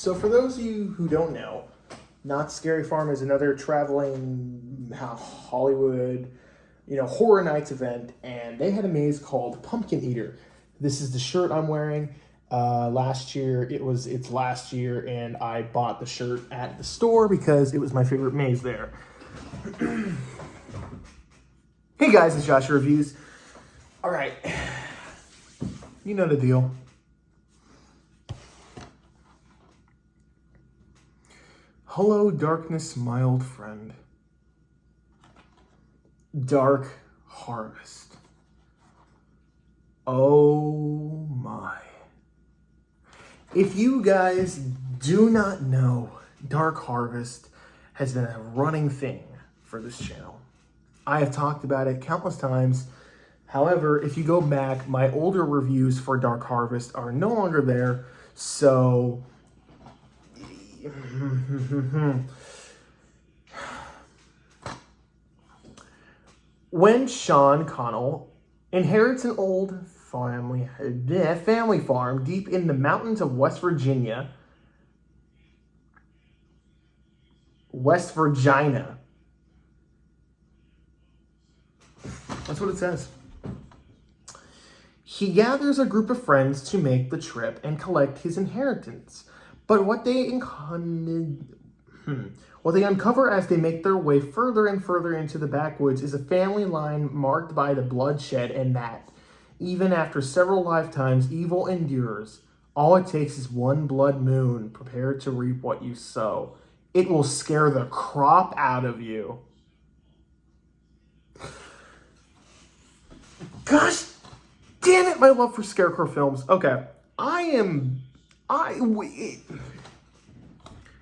So for those of you who don't know, Not Scary Farm is another traveling Hollywood, Horror Nights event, and they had a maze called Pumpkin Eater. This is the shirt I'm wearing. Last year, it's last year, and I bought the shirt at the store because it was my favorite maze there. Hey guys, it's Joshua Reviews. All right, you know the deal. Hello, darkness, my old friend. Dark Harvest. Oh my. If you guys do not know, Dark Harvest has been a running thing for this channel. I have talked about it countless times. However, if you go back, my older reviews for Dark Harvest are no longer there, so when Sean Connell inherits an old family farm deep in the mountains of West Virginia. That's what it says. He gathers a group of friends to make the trip and collect his inheritance. But what they uncover as they make their way further and further into the backwoods is a family line marked by the bloodshed, and that, even after several lifetimes, evil endures. All it takes is one blood moon. Prepare to reap what you sow. It will scare the crap out of you. Gosh damn it, my love for Scarecrow films. Okay,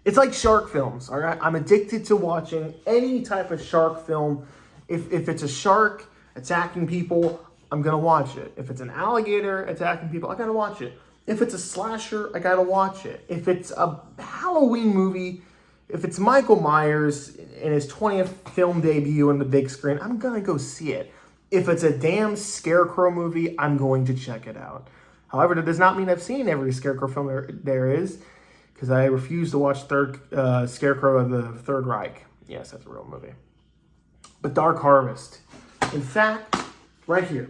it's like shark films, all right? I'm addicted to watching any type of shark film. If it's a shark attacking people, I'm gonna watch it. If it's an alligator attacking people, I gotta watch it. If it's a slasher, I gotta watch it. If it's a Halloween movie, if it's Michael Myers in his 20th film debut on the big screen, I'm gonna go see it. If it's a damn Scarecrow movie, I'm going to check it out. However, that does not mean I've seen every Scarecrow film there is, because I refuse to watch Scarecrow of the Third Reich. Yes, that's a real movie. But Dark Harvest. In fact, right here,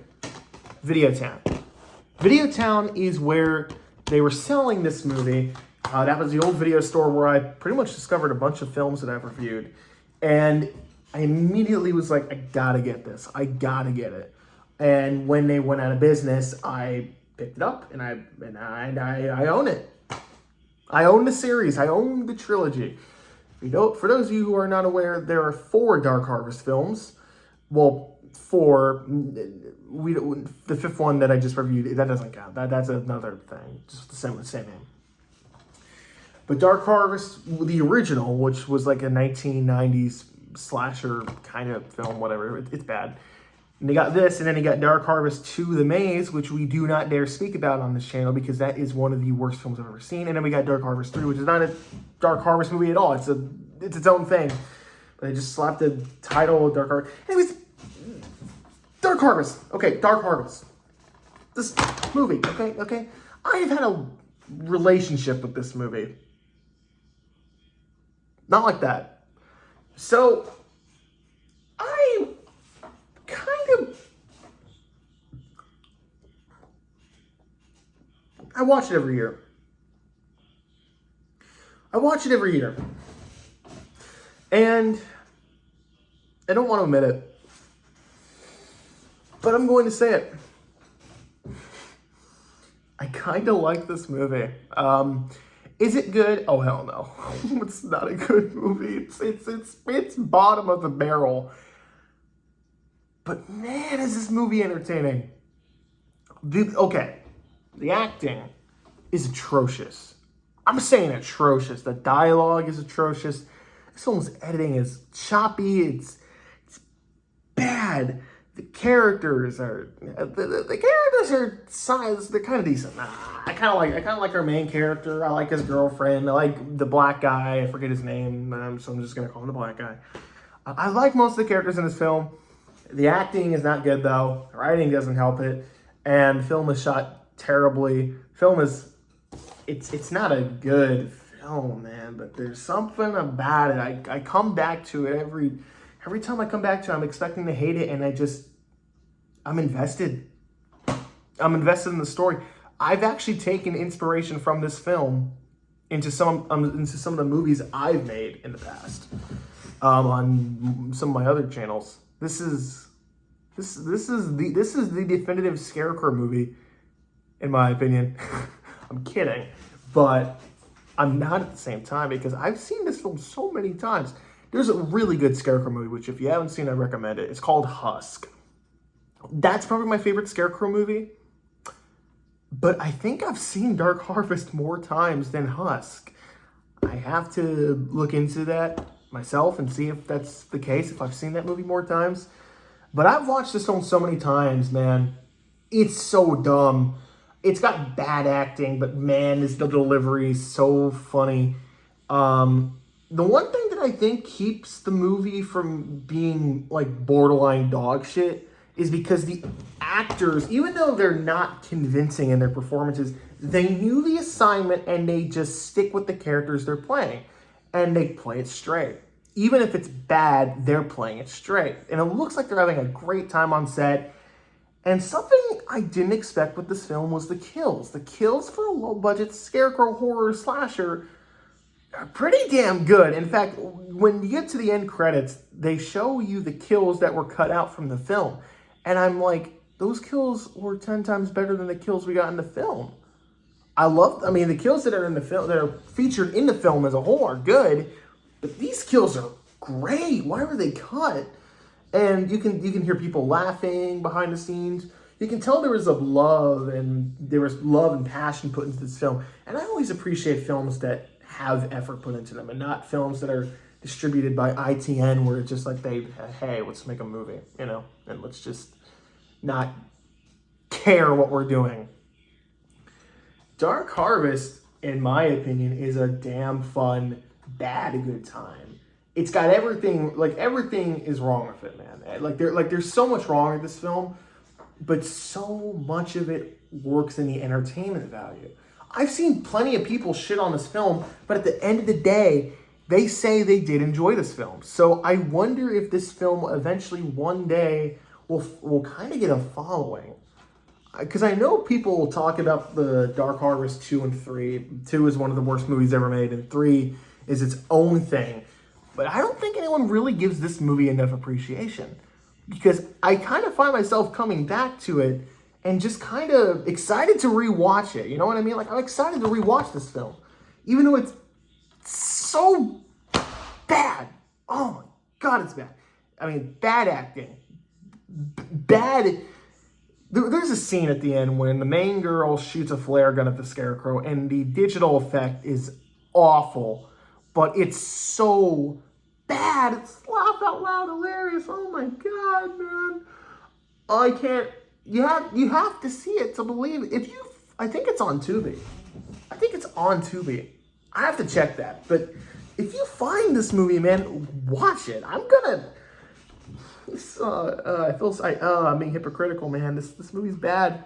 Videotown. Videotown is where they were selling this movie. That was the old video store where I pretty much discovered a bunch of films that I've reviewed. And I immediately was like, I gotta get this. I gotta get it. And when they went out of business, I picked it up and I own it. I own the series. I own the trilogy. For those of you who are not aware, there are 4 Dark Harvest films. Well, 4. The 5th one that I just reviewed, that doesn't count. That's another thing. Just the same name. But Dark Harvest, the original, which was like a 1990s slasher kind of film, whatever, it's bad. And they got this, and then they got Dark Harvest 2, The Maze, which we do not dare speak about on this channel because that is one of the worst films I've ever seen. And then we got Dark Harvest 3, which is not a Dark Harvest movie at all. It's its own thing. But they just slapped the title of Dark Harvest. Anyways, Dark Harvest. Okay, Dark Harvest. This movie, okay? I have had a relationship with this movie. Not like that. So, I watch it every year. And I don't want to admit it, but I'm going to say it. I kind of like this movie. Is it good? Oh, hell no. It's not a good movie. It's bottom of the barrel. But man, is this movie entertaining. The acting is atrocious. I'm saying atrocious. The dialogue is atrocious. This film's editing is choppy. It's bad. The characters are size. They're kind of decent. I kind of like our main character. I like his girlfriend. I like the black guy. I forget his name, so I'm just gonna call him the black guy. I like most of the characters in this film. The acting is not good though. The writing doesn't help it, and the film is shot terribly. It's not a good film, man, but there's something about it. I come back to it every time I come back to it, I'm expecting to hate it, and I'm invested. I'm invested in the story. I've actually taken inspiration from this film into some of the movies I've made in the past on some of my other channels. This is the definitive Scarecrow movie, in my opinion. I'm kidding, but I'm not at the same time because I've seen this film so many times. There's a really good Scarecrow movie, which if you haven't seen, I recommend it. It's called Husk. That's probably my favorite Scarecrow movie. But I think I've seen Dark Harvest more times than Husk. I have to look into that myself and see if that's the case, if I've seen that movie more times. But I've watched this film so many times, man. It's so dumb. It's got bad acting, but man, the delivery is so funny. The one thing that I think keeps the movie from being like borderline dog shit is because the actors, even though they're not convincing in their performances, they knew the assignment and they just stick with the characters they're playing. And they play it straight. Even if it's bad, they're playing it straight. And it looks like they're having a great time on set. And something I didn't expect with this film was the kills. The kills for a low-budget Scarecrow horror slasher are pretty damn good. In fact, when you get to the end credits, they show you the kills that were cut out from the film. And I'm like, those kills were 10 times better than the kills we got in the film. The kills that are in the film, that are featured in the film as a whole are good, but these kills are great. Why were they cut? And you can hear people laughing behind the scenes. You can tell there was love and passion put into this film. And I always appreciate films that have effort put into them and not films that are distributed by ITN where it's just like hey, let's make a movie, and let's just not care what we're doing. Dark Harvest, in my opinion, is a damn fun, bad good time. It's got everything is wrong with it, man. There's so much wrong with this film, but so much of it works in the entertainment value. I've seen plenty of people shit on this film, but at the end of the day, they say they did enjoy this film. So I wonder if this film eventually one day will kind of get a following. Because I know people will talk about the Dark Harvest 2 and 3. 2 is one of the worst movies ever made, and 3 is its own thing. But I don't think anyone really gives this movie enough appreciation. Because I kind of find myself coming back to it and just kind of excited to rewatch it. You know what I mean? Like, I'm excited to rewatch this film. Even though it's so bad. Oh my God, it's bad. I mean, bad acting. Bad. There's a scene at the end when the main girl shoots a flare gun at the Scarecrow, and the digital effect is awful, but it's so bad. It's laugh out loud hilarious. Oh my God, man! I can't. You have to see it to believe it. I think it's on Tubi. I have to check that. But if you find this movie, man, watch it. I'm being hypocritical, man. This movie's bad.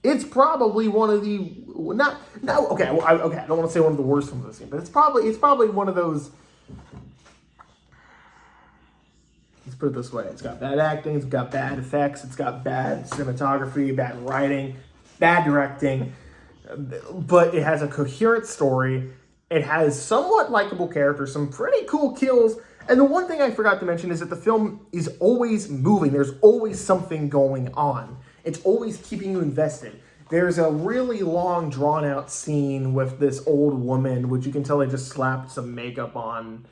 It's probably one of the I don't want to say one of the worst films I've seen, but it's probably one of those. Let's put it this way: it's got bad acting, it's got bad effects, it's got bad cinematography, bad writing, bad directing, but it has a coherent story. It has somewhat likable characters, some pretty cool kills. And the one thing I forgot to mention is that the film is always moving. There's always something going on. It's always keeping you invested. There's a really long, drawn-out scene with this old woman, which you can tell they just slapped some makeup on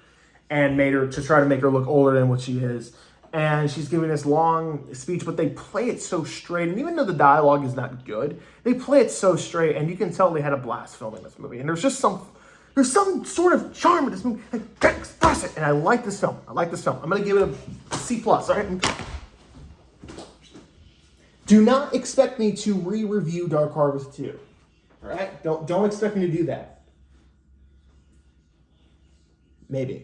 and made her to try to make her look older than what she is. And she's giving this long speech, but they play it so straight. And even though the dialogue is not good, they play it so straight, and you can tell they had a blast filming this movie. And there's some sort of charm in this movie. And I like this film. I'm going to give it a C+, all right? Do not expect me to re-review Dark Harvest 2. All right? Don't expect me to do that. Maybe.